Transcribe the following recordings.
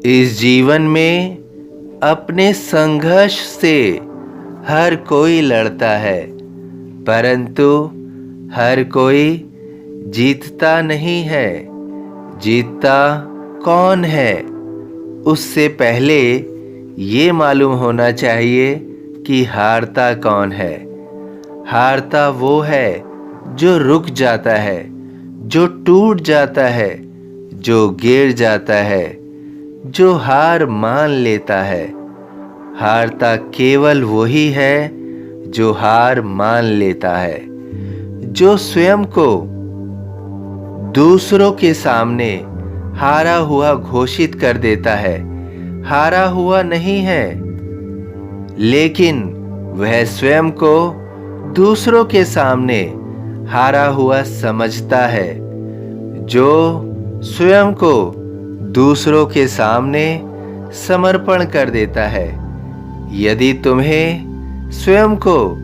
इस जीवन में अपने संघर्ष से हर कोई लड़ता है, परंतु हर कोई जीतता नहीं है। जीतता कौन है, उससे पहले ये मालूम होना चाहिए कि हारता कौन है। हारता वो है जो रुक जाता है, जो टूट जाता है, जो गिर जाता है, जो हार मान लेता है। हारता केवल वही है जो हार मान लेता है, जो स्वयं को दूसरों के सामने हारा हुआ घोषित कर देता है। हारा हुआ नहीं है, लेकिन वह स्वयं को दूसरों के सामने हारा हुआ समझता है। जो स्वयं को दूसरों के सामने समर्पण कर देता है। यदि तुम्हें स्वयं को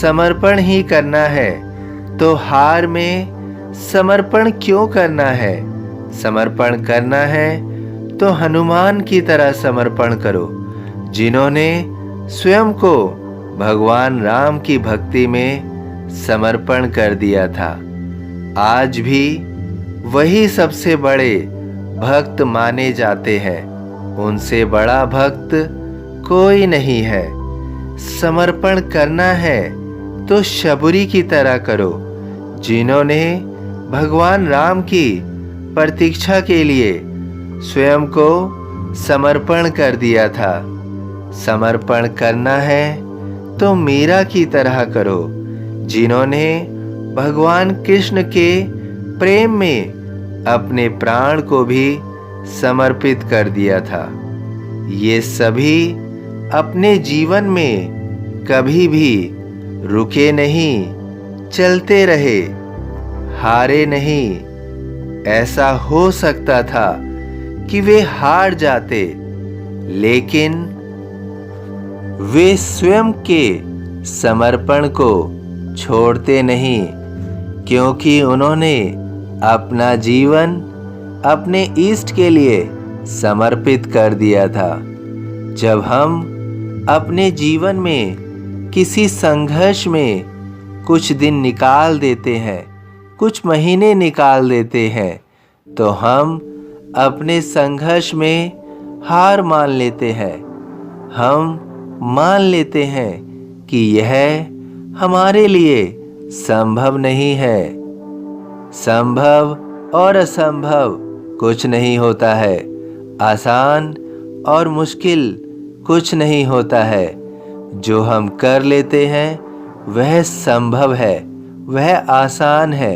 समर्पण ही करना है, तो हार में समर्पण क्यों करना है? समर्पण करना है तो हनुमान की तरह समर्पण करो, जिन्होंने स्वयं को भगवान राम की भक्ति में समर्पण कर दिया था। आज भी वही सबसे बड़े भक्त माने जाते हैं। उनसे बड़ा भक्त कोई नहीं है। समर्पण करना है तो शबरी की तरह करो, जिन्होंने भगवान राम की प्रतीक्षा के लिए स्वयं को समर्पण कर दिया था। समर्पण करना है तो मीरा की तरह करो, जिन्होंने भगवान कृष्ण के प्रेम में अपने प्राण को भी समर्पित कर दिया था। ये सभी अपने जीवन में कभी भी रुके नहीं, चलते रहे, हारे नहीं। ऐसा हो सकता था कि वे हार जाते, लेकिन वे स्वयं के समर्पण को छोड़ते नहीं, क्योंकि उन्होंने अपना जीवन अपने इष्ट के लिए समर्पित कर दिया था। जब हम अपने जीवन में किसी संघर्ष में कुछ दिन निकाल देते हैं, कुछ महीने निकाल देते हैं, तो हम अपने संघर्ष में हार मान लेते हैं। हम मान लेते हैं कि यह हमारे लिए संभव नहीं है। संभव और असंभव कुछ नहीं होता है। आसान और मुश्किल कुछ नहीं होता है। जो हम कर लेते हैं वह संभव है, वह आसान है,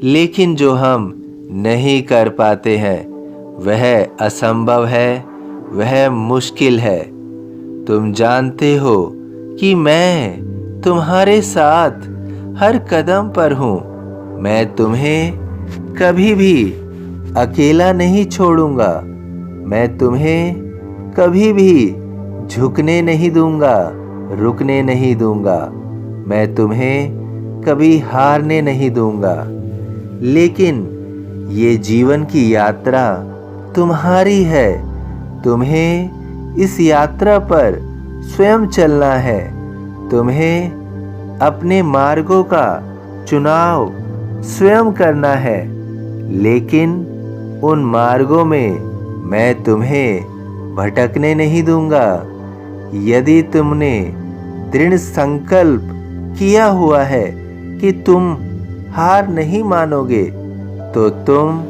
लेकिन जो हम नहीं कर पाते हैं वह असंभव है, वह मुश्किल है। तुम जानते हो कि मैं तुम्हारे साथ हर कदम पर हूँ। मैं तुम्हें कभी भी अकेला नहीं छोड़ूंगा। मैं तुम्हें कभी भी झुकने नहीं दूंगा, रुकने नहीं दूंगा। मैं तुम्हें कभी हारने नहीं दूंगा। लेकिन ये जीवन की यात्रा तुम्हारी है। तुम्हें इस यात्रा पर स्वयं चलना है। तुम्हें अपने मार्गों का चुनाव स्वयं करना है। लेकिन उन मार्गों में मैं तुम्हें भटकने नहीं दूंगा। यदि तुमने दृढ़ संकल्प किया हुआ है कि तुम हार नहीं मानोगे, तो तुम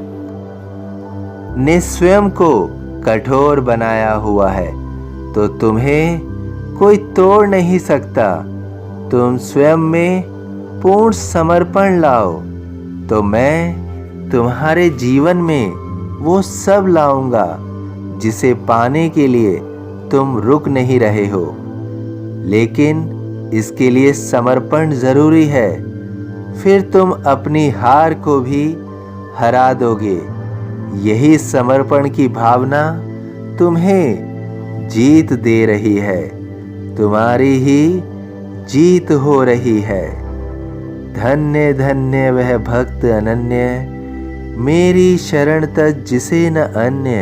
ने स्वयं को कठोर बनाया हुआ है, तो तुम्हें कोई तोड़ नहीं सकता। तुम स्वयं में पूर्ण समर्पण लाओ, तो मैं तुम्हारे जीवन में वो सब लाऊंगा जिसे पाने के लिए तुम रुक नहीं रहे हो। लेकिन इसके लिए समर्पण जरूरी है। फिर तुम अपनी हार को भी हरा दोगे। यही समर्पण की भावना तुम्हें जीत दे रही है। तुम्हारी ही जीत हो रही है। धन्य धन्य वह भक्त अनन्य, मेरी शरण तज जिसे न अन्य।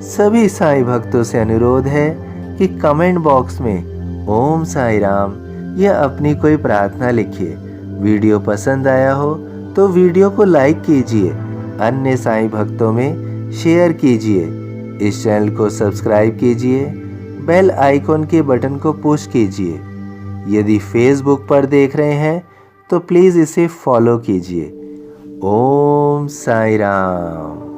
सभी साईं भक्तों से अनुरोध है कि कमेंट बॉक्स में ओम साईं राम या अपनी कोई प्रार्थना लिखिए। वीडियो पसंद आया हो तो वीडियो को लाइक कीजिए, अन्य साईं भक्तों में शेयर कीजिए। इस चैनल को सब्सक्राइब कीजिए, बेल आइकॉन के बटन को पुश कीजिए। यदि फेसबुक पर देख रहे हैं तो प्लीज़ इसे फॉलो कीजिए। ओम साईं राम।